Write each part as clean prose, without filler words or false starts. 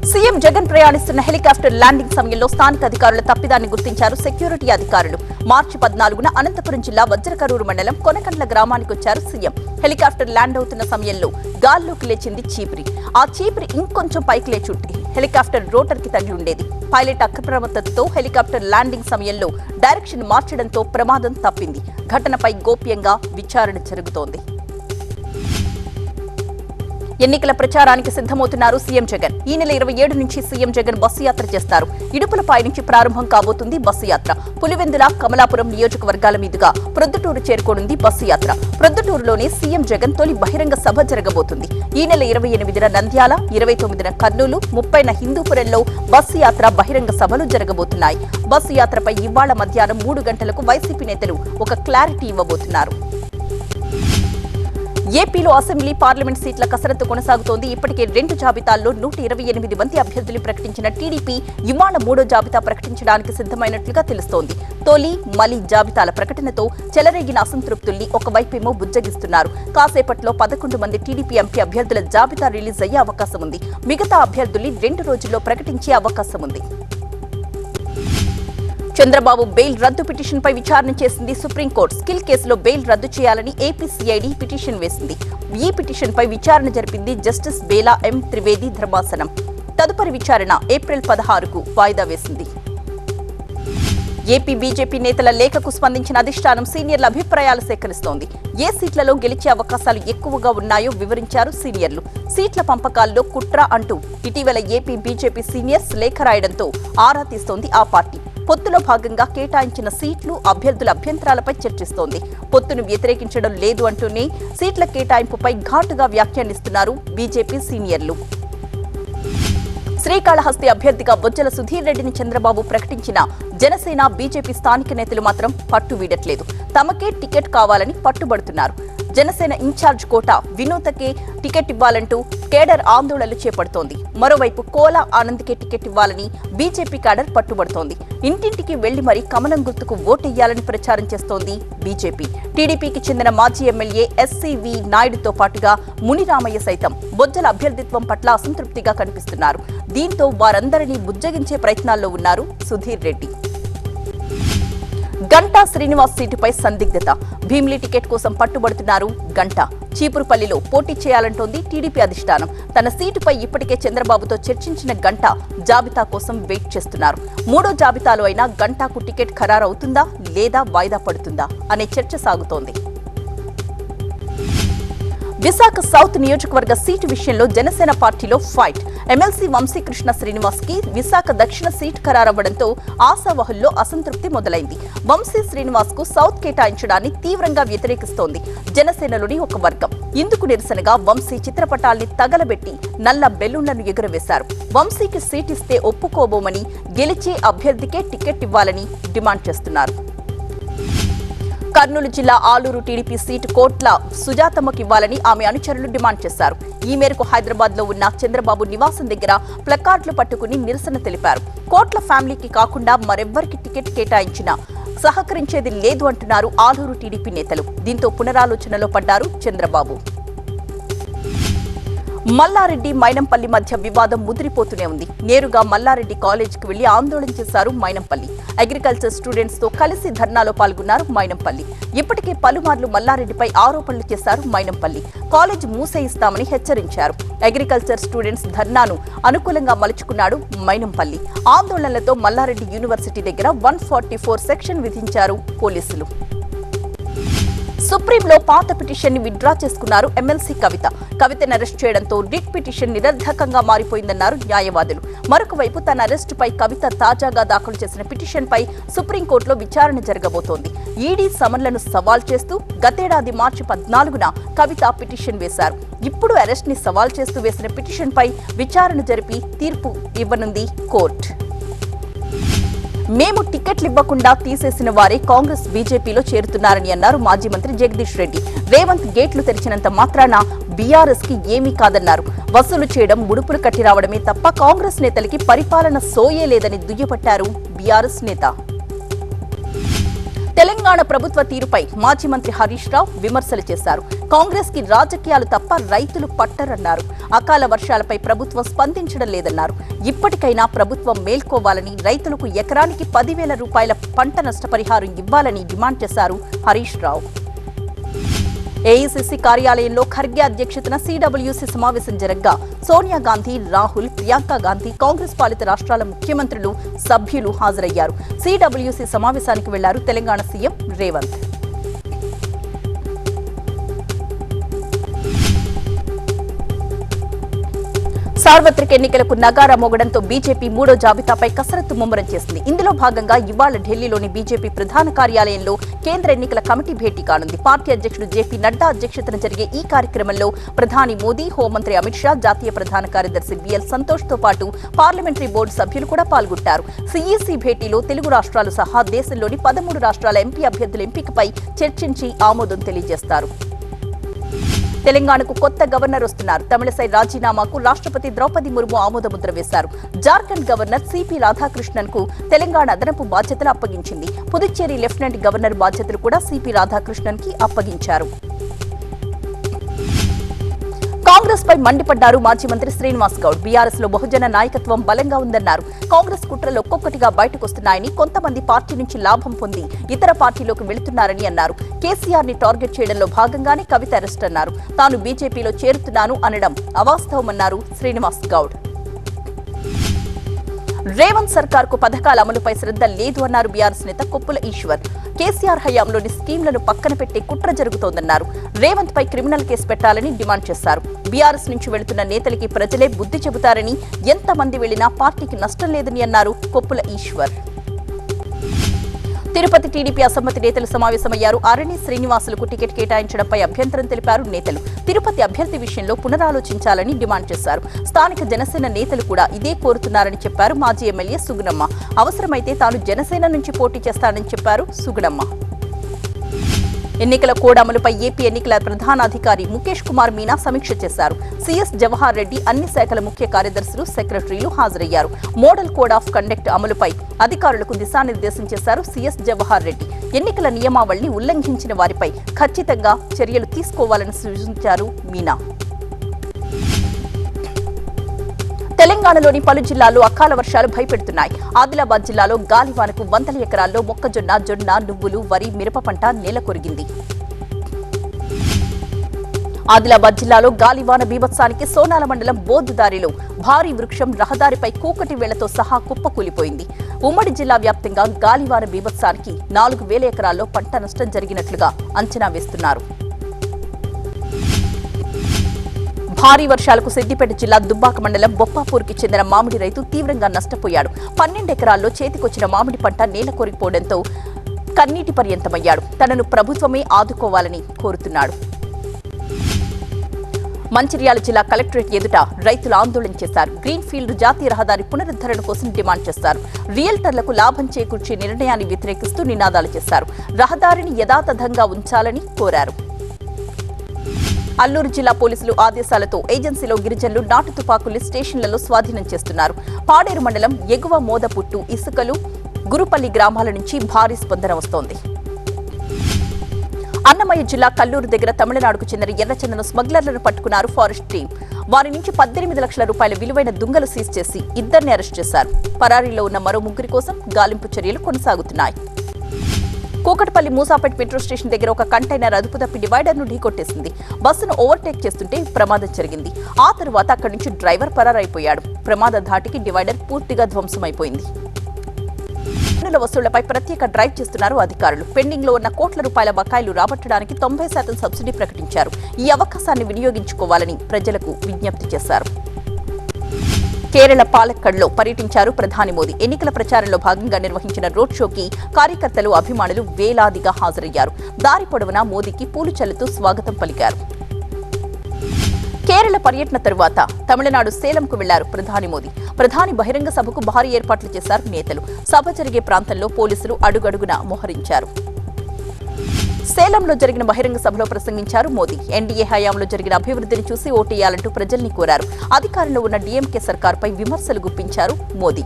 CM Jagan ప్రయాణిస్తున్న helicopter landing సమయంలో స్థానిక అధికారుల తప్పిదాన్ని గుర్తించారు సెక్యూరిటీ అధికారులు. మార్చి 14న అనంతపురం జిల్లా వజ్రకరూరు మండలం కొనకండ్ల గ్రామానికి వచ్చారు సీఎం. హెలికాప్టర్ ల్యాండ్ అవుతున్న సమయంలో గాల్లోకి లేచింది చీపిరి. ఆ చీపిరి ఇంకొంచెం పైకి లేచుంటే హెలికాప్టర్ రోటర్ కి తగిలి ఉండేది. పైలట్ అప్రమత్తతతో హెలికాప్టర్ ల్యాండింగ్ సమయంలో డైరెక్షన్ మార్చడంతో ప్రమాదం తప్పింది. ఘటనపై గోప్యంగా విచారణ జరుగుతోంది. ఎన్నికల ప్రచారానికి సిద్ధమవుతున్నారు సీఎం జగన్. ఈ నెల 27 నుంచి సీఎం జగన్ బస్సు యాత్ర చేస్తారు. ఇడుపులపై నుంచి ప్రారంభం కాబోతుంది బస్సు యాత్ర. పులివెందుల, కమలాపురం నియోజకవర్గాల మీదుగా ప్రొద్దుటూరు చేరుకోనుంది బస్సు యాత్ర. ప్రొద్దుటూరులోనే సీఎం జగన్ తొలి బహిరంగ సభ జరగబోతుంది. ఈ నెల 28న నంద్యాల, 29న కర్నూలు, 30న హిందూపురంలో బస్సు యాత్ర బహిరంగ సభలు జరగబోతున్నాయి. బస్సు యాత్రపై ఇవాళ మధ్యాహ్నం 3 గంటలకు వైసీపీ నేతలు ఒక క్లారిటీ ఇవ్వబోతున్నారు. ఏపీలో అసెంబ్లీ, పార్లమెంట్ సీట్ల కసరత్తు కొనసాగుతోంది. ఇప్పటికే 2 జాబితాల్లో 128 మంది అభ్యర్థులు ప్రకటించిన టీడీపీ ఇవాళ 3వ జాబితా ప్రకటించడానికి సిద్ధమైనట్లుగా తెలుస్తోంది. తొలి, మలి జాబితాల ప్రకటనతో చెలరేగిన అసంతృప్తుల్ని ఒకవైపేమో బుజ్జగిస్తున్నారు. కాసేపట్లో 11 మంది టీడీపీ ఎంపీ అభ్యర్థుల జాబితా రిలీజ్ అయ్యే అవకాశం ఉంది. మిగతా అభ్యర్థుల్ని 2 రోజుల్లో ప్రకటించే అవకాశం ఉంది. చంద్రబాబు బెయిల్ రద్దు పిటిషన్పై విచారణ చేసింది సుప్రీంకోర్టు. స్కిల్ కేసులో బెయిల్ రద్దు చేయాలని ఏపీసీఐడీ పిటిషన్ వేసింది. ఈ పిటిషన్పై విచారణ జరిపింది జస్టిస్ బేలా ఎం త్రివేది ధర్మాసనం. తదుపరి విచారణ ఏప్రిల్ 16కు వాయిదా వేసింది. ఏపీ బీజేపీ నేతల లేఖకు స్పందించిన అధిష్టానం సీనియర్ల అభిప్రాయాలు సేకరిస్తోంది. ఏ సీట్లలో గెలిచే అవకాశాలు ఎక్కువగా ఉన్నాయో వివరించారు సీనియర్లు. సీట్ల పంపకాల్లో కుట్ర అంటూ ఇటీవల ఏపీ బీజేపీ సీనియర్స్ లేఖ రాయడంతో ఆరా తీస్తోంది ఆ పార్టీ. పొత్తులో భాగంగా కేటాయించిన సీట్లు, అభ్యర్థుల అభ్యంతరాలపై చర్చిస్తోంది. పొత్తును వ్యతిరేకించడం లేదు అంటూనే సీట్ల కేటాయింపుపై ఘాటుగా వ్యాఖ్యానిస్తున్నారు బీజేపీ సీనియర్లు. శ్రీకాళహస్తి అభ్యర్థిగా బొజ్జల సుధీర్ రెడ్డిని చంద్రబాబు ప్రకటించిన జనసేన, బీజేపీ స్థానిక నేతలు మాత్రం పట్టు వీడట్లేదు. తమకే టికెట్ కావాలని పట్టుబడుతున్నారు. జనసేన ఇన్ఛార్జ్ కోట వినూతకే టికెట్ ఇవ్వాలంటూ కేడర్ ఆందోళనలు చేపడుతోంది. మరోవైపు కోలా ఆనంద్కే టికెట్ ఇవ్వాలని బీజేపీ కేడర్ పట్టుబడుతోంది. ఇంటింటికి వెళ్లి మరీ కమలం గుర్తుకు ఓటెయ్యాలని ప్రచారం చేస్తోంది బీజేపీ. టీడీపీకి చెందిన మాజీ ఎమ్మెల్యే ఎస్సీవీ నాయుడుతో పాటుగా మునిరామయ్య సైతం బొజ్జల అభ్యర్థిత్వం పట్ల అసంతృప్తిగా కనిపిస్తున్నారు. దీంతో వారందరినీ బుజ్జగించే ప్రయత్నాల్లో ఉన్నారు సుధీర్ రెడ్డి. గంటా శ్రీనివాస్ సీటుపై సందిగ్ధత. భీమిలి టికెట్ కోసం పట్టుబడుతున్నారు గంటా. చీపురుపల్లిలో పోటీ చేయాలంటోంది టీడీపీ అధిష్టానం. తన సీటుపై ఇప్పటికే చంద్రబాబుతో చర్చించిన గంటా జాబితా కోసం వెయిట్ చేస్తున్నారు. 3వ జాబితాలో అయినా గంటాకు టికెట్ ఖరారవుతుందా లేదా వాయిదా పడుతుందా అనే చర్చ సాగుతోంది. విశాఖ సౌత్ నియోజకవర్గ సీటు విషయంలో జనసేన పార్టీలో ఫైట్. ఎమ్మెల్సీ వంశీకృష్ణ శ్రీనివాస్ కి విశాఖ దక్షిణ సీటు ఖరారవ్వడంతో ఆశావహుల్లో అసంతృప్తి మొదలైంది. వంశీ శ్రీనివాస్ కు సౌత్ కేటాయించడాన్ని తీవ్రంగా వ్యతిరేకిస్తోంది జనసేనలోని ఒక వర్గం. ఇందుకు నిరసనగా వంశీ చిత్రపటాల్ని తగలబెట్టి నల్ల బెలూన్లను ఎగురవేశారు. వంశీకి సీట్ ఇస్తే ఒప్పుకోబోమని, గెలిచే అభ్యర్థికే టికెట్ ఇవ్వాలని డిమాండ్ చేస్తున్నారు. కర్నూలు జిల్లా ఆలూరు టీడీపీ సీటు కోట్ల సుజాతమ్మకు ఇవ్వాలని ఆమె అనుచరులు డిమాండ్ చేశారు. ఈ మేరకు హైదరాబాద్ లో ఉన్న చంద్రబాబు నివాసం దగ్గర ప్లకార్డులు పట్టుకుని నిరసన తెలిపారు. కోట్ల ఫ్యామిలీకి కాకుండా మరెవ్వరికి టికెట్ కేటాయించినా సహకరించేది లేదు అంటున్నారు ఆలూరు టీడీపీ నేతలు. దీంతో పునరాలోచనలో పడ్డారు చంద్రబాబు. మల్లారెడ్డి, మైనంపల్లి మధ్య వివాదం ముదిరిపోతూనే ఉంది. నేరుగా మల్లారెడ్డి కాలేజీకి వెళ్లి ఆందోళన చేశారు మైనంపల్లి. అగ్రికల్చర్ స్టూడెంట్స్ తో కలిసి ధర్నాలో పాల్గొన్నారు మైనంపల్లి. ఇప్పటికే పలుమార్లు మల్లారెడ్డిపై ఆరోపణలు చేశారు మైనంపల్లి. కాలేజ్ మూసేయిస్తామని హెచ్చరించారు. అగ్రికల్చర్ స్టూడెంట్స్ ధర్నాను అనుకూలంగా మలుచుకున్నాడు మైనంపల్లి. ఆందోళనలతో మల్లారెడ్డి యూనివర్సిటీ దగ్గర 144 సెక్షన్ విధించారు పోలీసులు. సుప్రీంలో పాత పిటిషన్ ని విత్డ్రా చేసుకున్నారు ఎమ్మెల్సీ కవిత. కవితను అరెస్ట్ చేయడంతో రిట్ పిటిషన్ నిరర్ధకంగా మారిపోయిందన్నారు న్యాయవాదులు. మరొకవైపు తన అరెస్టుపై కవిత తాజాగా దాఖలు చేసిన పిటిషన్ పై సుప్రీంకోర్టులో విచారణ జరగబోతోంది. ఈడీ సమన్లను సవాల్ చేస్తూ గతేడాది మార్చి 14న కవిత పిటిషన్ వేశారు. ఇప్పుడు అరెస్ట్ ని సవాల్ చేస్తూ వేసిన పిటిషన్ పై విచారణ జరిపి తీర్పు ఇవ్వనుంది కోర్టు. మేము టికెట్లు ఇవ్వకుండా తీసేసిన వారే కాంగ్రెస్, బీజేపీలో చేరుతున్నారని అన్నారు మాజీ మంత్రి జగదీష్ రెడ్డి. రేవంత్ గేట్లు తెరిచినంత మాత్రాన బీఆర్ఎస్ కి ఏమీ కాదన్నారు. వసూలు చేయడం, ముడుపులు కట్టి రావడమే తప్ప కాంగ్రెస్ నేతలకి పరిపాలన సోయే లేదని దుయ్యబట్టారు బీఆర్ఎస్ నేత. తెలంగాణ ప్రభుత్వ తీరుపై మాజీ మంత్రి హరీష్ రావు విమర్శలు చేశారు. కాంగ్రెస్ కి రాజకీయాలు తప్ప రైతులు పట్టరన్నారు. అకాల వర్షాలపై ప్రభుత్వం స్పందించడం లేదన్నారు. ఇప్పటికైనా ప్రభుత్వం మేల్కోవాలని, రైతులకు ఎకరానికి 10,000 రూపాయల పంట నష్టపరిహారం ఇవ్వాలని డిమాండ్ చేశారు హరీష్ రావు. ఏఐసీసీ కార్యాలయంలో ఖర్గే అధ్యక్షతన సిడబ్ల్యూసీ సమావేశం జరగ్గా సోనియా గాంధీ, రాహుల్, ప్రియాంక గాంధీ, కాంగ్రెస్ పాలిత రాష్ట్రాల ముఖ్యమంత్రులు, సభ్యులు హాజరయ్యారు. సిడబ్ల్యూసీ సమావేశానికి వెళ్లారు తెలంగాణ సీఎం రేవంత్. సార్వత్రిక ఎన్నికలకు నగారా మోగడంతో బీజేపీ 3వ జాబితాపై కసరత్తు ముమ్మరం చేసింది. ఇందులో భాగంగా ఇవాళ ఢిల్లీలోని బీజేపీ ప్రధాన కార్యాలయంలో కేంద్ర ఎన్నికల కమిటీ భేటీ కానుంది. పార్టీ అధ్యక్షుడు జేపీ నడ్డా అధ్యక్షతన జరిగే ఈ కార్యక్రమంలో ప్రధాని మోదీ, హోంమంత్రి అమిత్ షా, జాతీయ ప్రధాన కార్యదర్శి బిఎల్ సంతోష్ తో పాటు పార్లమెంటరీ బోర్డు సభ్యులు కూడా పాల్గొంటారు. సీఈసీ భేటీలో తెలుగు రాష్ట్రాలు సహా దేశంలోని 13 రాష్ట్రాల ఎంపీ అభ్యర్థుల ఎంపికపై చర్చించి ఆమోదం తెలియజేస్తారు. తెలంగాణకు కొత్త గవర్నర్ వస్తున్నారు. తమిళసై రాజీనామాకు రాష్ట్రపతి ద్రౌపది ముర్ము ఆమోదముద్ర వేశారు. జార్ఖండ్ గవర్నర్ సిపి రాధాకృష్ణన్ కు తెలంగాణ అదనపు బాధ్యతలు అప్పగించింది. పుదుచ్చేరి లెఫ్టినెంట్ గవర్నర్ బాధ్యతలు కూడా సిపి రాధాకృష్ణన్ కి అప్పగించారు. కాంగ్రెస్ పై మండిపడ్డారు మాజీ మంత్రి శ్రీనివాస్ గౌడ్. బీఆర్ఎస్ లో బహుజన నాయకత్వం బలంగా ఉందన్నారు. కాంగ్రెస్ కుట్రలు ఒక్కొక్కటిగా బయటకొస్తున్నాయని, కొంతమంది పార్టీ నుంచి లాభం పొంది ఇతర పార్టీలోకి వెళుతున్నారని అన్నారు. కేసీఆర్ ని టార్గెట్ చేయడంలో భాగంగానే కవిత అరెస్ట్ అన్నారు. తాను బీజేపీలో చేరుతున్నాను అనడం అవాస్తవమన్నారు శ్రీనివాస్ గౌడ్. రేవంత్ సర్కార్ కు పథకాల అమలుపై శ్రద్ధ లేదు అన్నారు బీఆర్ఎస్ నేత కొప్పుల ఈశ్వర్. కేసీఆర్ హయాంలోని స్కీంలను పక్కన పెట్టే కుట్ర జరుగుతోందన్నారు. రేవంత్ పై క్రిమినల్ కేసు పెట్టాలని డిమాండ్ చేశారు. బీఆర్ఎస్ నుంచి వెళుతున్న నేతలకి ప్రజలే బుద్ధి చెబుతారని, ఎంతమంది వెళ్లినా పార్టీకి నష్టం లేదని అన్నారు కొప్పుల ఈశ్వర్. తిరుపతి టీడీపీ అసమ్మతి నేతలు సమావేశమయ్యారు. అరణి శ్రీనివాసులకు టికెట్ కేటాయించడంపై అభ్యంతరం తెలిపారు నేతలు. తిరుపతి అభ్యర్థి విషయంలో పునరాలోచించాలని డిమాండ్ చేశారు. స్థానిక జనసేన నేతలు కూడా ఇదే కోరుతున్నారని చెప్పారు మాజీ ఎమ్మెల్యే సుగుణమ్మ. అవసరమైతే తాను జనసేన నుంచి పోటీ చేస్తానని చెప్పారు సుగుణమ్మ. ఎన్నికల కోడ్ అమలుపై ఏపీ ఎన్నికల ప్రధానాధికారి ముఖేష్ కుమార్ మీనా సమీక్ష చేశారు. సీఎస్ జవహర్ రెడ్డి, అన్ని శాఖల ముఖ్య కార్యదర్శులు, సెక్రటరీలు హాజరయ్యారు. మోడల్ కోడ్ ఆఫ్ కండక్ట్ అమలుపై అధికారులకు దిశానిర్దేశం చేశారు సీఎస్ జవహర్ రెడ్డి. ఎన్నికల నియమావళిని ఉల్లంఘించిన వారిపై ఖచ్చితంగా చర్యలు తీసుకోవాలని సూచించారు మీనా. తెలంగాణలోని పలు జిల్లాల్లో అకాల వర్షాలు భయపెడుతున్నాయి. ఆదిలాబాద్ జిల్లాలో గాలివానకు 100 ఎకరాల్లో మొక్కజొన్న, జొన్న, నువ్వులు, వరి, మిరప పంట నేలకొరిగింది. ఆదిలాబాద్ జిల్లాలో గాలివాన బీభత్సానికి సోనాల మండలం బోద్దుదారిలో భారీ వృక్షం రహదారిపై కూకటి వేళ్లతో సహా కుప్పకూలిపోయింది. ఉమ్మడి జిల్లా వ్యాప్తంగా గాలివాన బీభత్సానికి 4,000 ఎకరాల్లో పంట నష్టం జరిగినట్లుగా అంచనా వేస్తున్నారు. భారీ వర్షాలకు సిద్దిపేట జిల్లా దుబ్బాక మండలం బొప్పాపూర్కి చెందిన మామిడి రైతు తీవ్రంగా నష్టపోయాడు. 12 ఎకరాల్లో చేతికొచ్చిన మామిడి పంట నేల కొరిగిపోవడంతో కన్నీటి పర్యంతమయ్యాడు. తనను ప్రభుత్వమే ఆదుకోవాలని కోరుతున్నాడు. మంచిర్యాల జిల్లా కలెక్టరేట్ ఎదుట రైతులు ఆందోళన చేశారు. గ్రీన్ ఫీల్డ్ జాతీయ రహదారి పునరుద్ధరణ కోసం డిమాండ్ చేశారు. రియల్టర్లకు లాభం చేకూర్చే నిర్ణయాన్ని వ్యతిరేకిస్తూ నినాదాలు చేశారు. రహదారిని యథాతథంగా ఉంచాలని కోరారు. అల్లూరు జిల్లా పోలీసులు ఆదేశాలతో ఏజెన్సీలో గిరిజనులు నాటు తుపాకులు స్టేషన్లలో స్వాధీనం చేస్తున్నారు. పాడేరు మండలం ఎగువ మోదపుట్టు, ఇసుకలు, గురుపల్లి గ్రామాల నుంచి భారీ స్పందన వస్తోంది. అన్నమయ్య జిల్లా కల్లూరు దగ్గర తమిళనాడుకు చెందిన ఎర్రచందనం స్మగ్లర్లను పట్టుకున్నారు ఫారెస్ట్ టీం. వారి నుంచి 18 లక్షల రూపాయల విలువైన దుంగలు సీజ్ చేసి 2 అరెస్ట్ చేశారు. పరారీలో ఉన్న మరో 3 కోసం గాలింపు చర్యలు కొనసాగుతున్నాయి. కూకట్పల్లి మూసాపేట్ మెట్రో స్టేషన్ దగ్గర ఒక కంటైనర్ అదుపు తప్పి డివైడర్ ను ఢీకొట్టేసింది. బస్సును ఓవర్టేక్ చేస్తుంటే ప్రమాదం జరిగింది. ఆ తరువాత అక్కడి నుంచి డ్రైవర్ పరారైపోయాడు. ప్రమాద ధాటికి డివైడర్ పూర్తిగా ధ్వంసమైపోయింది. పన్నుల వసూళ్లపై ప్రత్యేక డ్రైవ్ చేస్తున్నారు అధికారులు. పెండింగ్ లో ఉన్న కోట్ల రూపాయల బకాయిలు రాబట్టడానికి 90% సబ్సిడీ ప్రకటించారు. ఈ అవకాశాన్ని వినియోగించుకోవాలని ప్రజలకు విజ్ఞప్తి చేశారు. కేరళ పాలక్కడ్లో పర్యటించారు ప్రధాని మోదీ. ఎన్నికల ప్రచారంలో భాగంగా నిర్వహించిన రోడ్ షోకి కార్యకర్తలు, అభిమానులు వేలాదిగా హాజరయ్యారు. దారి పొడవునా మోదీకి పూలు చల్లుతూ స్వాగతం పలికారు. కేరళ పర్యటన తరువాత తమిళనాడు సేలంకు వెళ్లారు ప్రధాని మోదీ. ప్రధాని బహిరంగ సభకు భారీ ఏర్పాట్లు చేశారు నేతలు. సభ జరిగే ప్రాంతంలో పోలీసులు అడుగడుగునా మోహరించారు. సేలంలో జరిగిన బహిరంగ సభలో ప్రసంగించారు మోదీ. ఎన్డీఏ హయాంలో జరిగిన అభివృద్ధిని చూసి ఓటేయాలంటూ ప్రజల్ని కోరారు. అధికారంలో ఉన్న డీఎంకే సర్కార్పై విమర్శలు గుప్పించారు మోదీ.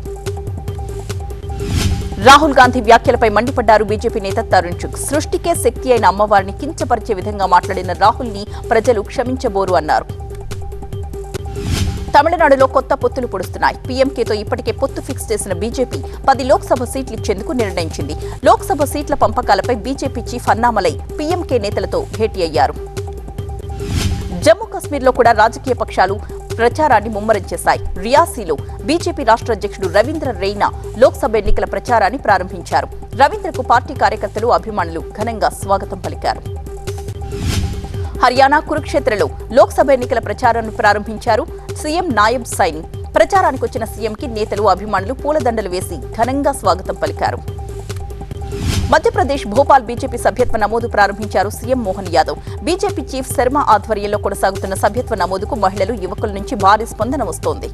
రాహుల్ గాంధీ వ్యాఖ్యలపై మండిపడ్డారు బీజేపీ నేత తరుణ్ చుగ్. సృష్టికే శక్తి అయిన అమ్మవారిని కించపరిచే విధంగా మాట్లాడిన రాహుల్ ని ప్రజలు క్షమించబోరు అన్నారు. తమిళనాడులో కొత్త పొత్తులు పొడుస్తున్నాయి. పీఎంకేతో ఇప్పటికే పొత్తు ఫిక్స్ చేసిన బీజేపీ 10 లోక్సభ సీట్లు ఇచ్చేందుకు నిర్ణయించింది. లోక్సభ సీట్ల పంపకాలపై బీజేపీ చీఫ్ అన్నామలై పీఎంకే నేతలతో భేటీ అయ్యారు. జమ్మూ కశ్మీర్లో కూడా రాజకీయ పక్షాలు ప్రచారాన్ని ముమ్మరం చేశాయి. రియాసీలో బీజేపీ రాష్ట్ర అధ్యక్షుడు రవీంద్ర రెయినా లోక్సభ ఎన్నికల ప్రచారాన్ని ప్రారంభించారు. రవీంద్రకు పార్టీ కార్యకర్తలు, అభిమానులు ఘనంగా స్వాగతం పలికారు. హర్యానా కురుక్షేత్రలో లోక్సభ ఎన్నికల ప్రచారాన్ని ప్రారంభించారు సీఎం నాయబ్ సైని. ప్రచారానికి వచ్చిన సీఎంకి నేతలు, అభిమానులు పూలదండలు వేసి ఘనంగా స్వాగతం పలికారు. మధ్యప్రదేశ్ భోపాల్ బీజేపీ సభ్యత్వ నమోదు ప్రారంభించారు CM Mohan Yadav. BJP chief Sharma ఆధ్వర్యంలో కొనసాగుతున్న సభ్యత్వ నమోదుకు మహిళలు, యువకుల నుంచి భారీ స్పందన వస్తోంది.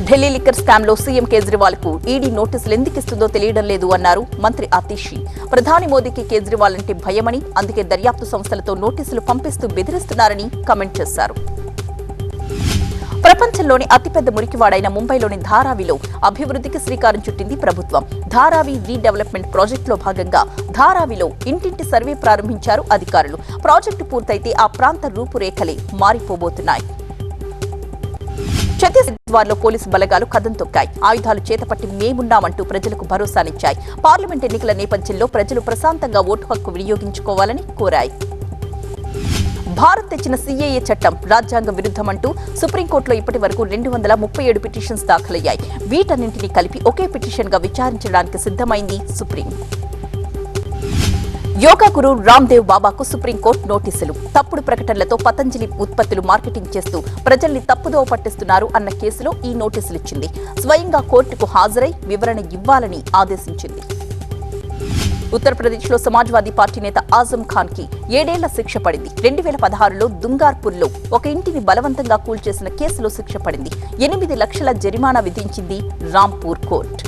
ఢిల్లీ లిక్కర్ స్కామ్ లో సీఎం కేజ్రీవాల్ కు ఈడీ నోటీసులు ఎందుకిస్తుందో తెలియడం లేదు అన్నారు మంత్రి ఆతిషి. ప్రధాని మోదీకి కేజ్రీవాల్ అంటే భయమని, అందుకే దర్యాప్తు సంస్థలతో నోటీసులు పంపిస్తూ బెదిరిస్తున్నారని కామెంట్ చేశారు. ప్రపంచంలోని అతిపెద్ద మురికివాడైన ముంబైలోని ధారావిలో అభివృద్ధికి శ్రీకారం చుట్టింది ప్రభుత్వం. ధారావి రీడెవలప్మెంట్ ప్రాజెక్టులో భాగంగా ధారావిలో ఇంటింటి సర్వే ప్రారంభించారు అధికారులు. ప్రాజెక్టు పూర్తయితే ఆ ప్రాంత రూపురేఖలే మారిపోబోతున్నాయి. ఛత్తీస్గఢ్లో పోలీసు బలగాలు కదం తొక్కాయి. ఆయుధాలు చేతపట్టి మేమున్నామంటూ ప్రజలకు భరోసానిచ్చాయి. పార్లమెంట్ ఎన్నికల నేపథ్యంలో ప్రజలు ప్రశాంతంగా ఓటు హక్కు వినియోగించుకోవాలని కోరాయి. భారత్ తెచ్చిన సీఏఏ చట్టం రాజ్యాంగ విరుద్ధమంటూ సుప్రీంకోర్టులో ఇప్పటి వరకు 237 పిటిషన్స్ దాఖలయ్యాయి. వీటన్నింటినీ కలిపి ఒకే పిటిషన్ గా విచారించడానికి సిద్ధమైంది సుప్రీం. యోగా గురు రామ్దేవ్ బాబాకు సుప్రీంకోర్టు నోటీసులు. తప్పుడు ప్రకటనలతో పతంజలి ఉత్పత్తులు మార్కెటింగ్ చేస్తూ ప్రజల్ని తప్పుదోవ పట్టిస్తున్నారు అన్న కేసులో ఈ నోటీసులిచ్చింది. స్వయంగా కోర్టుకు హాజరై వివరణ ఇవ్వాలని ఆదేశించింది. ఉత్తరప్రదేశ్లో సమాజ్వాదీ పార్టీ నేత ఆజం ఖాన్ కి 7 ఏళ్ల శిక్ష పడింది. 2016లో దుంగార్పూర్లో ఒక ఇంటిని బలవంతంగా కూల్చేసిన కేసులో శిక్ష పడింది. 8 లక్షల జరిమానా విధించింది రాంపూర్ కోర్టు.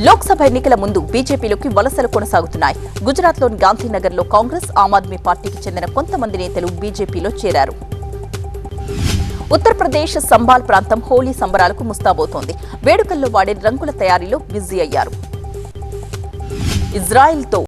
లోక్సభ ఎన్నికల ముందు బీజేపీలోకి వలసలు కొనసాగుతున్నాయి. గుజరాత్లోని గాంధీనగర్లో కాంగ్రెస్, ఆమ్ ఆద్మీ పార్టీకి చెందిన కొంతమంది నేతలు బీజేపీలో చేరారు. ఉత్తరప్రదేశ్ సంబాల్ ప్రాంతం హోలీ సంబరాలకు ముస్తాబోతోంది. వేడుకల్లో వాడే రంగుల తయారీలో బిజీ అయ్యారు. ఇజ్రాయెల్తో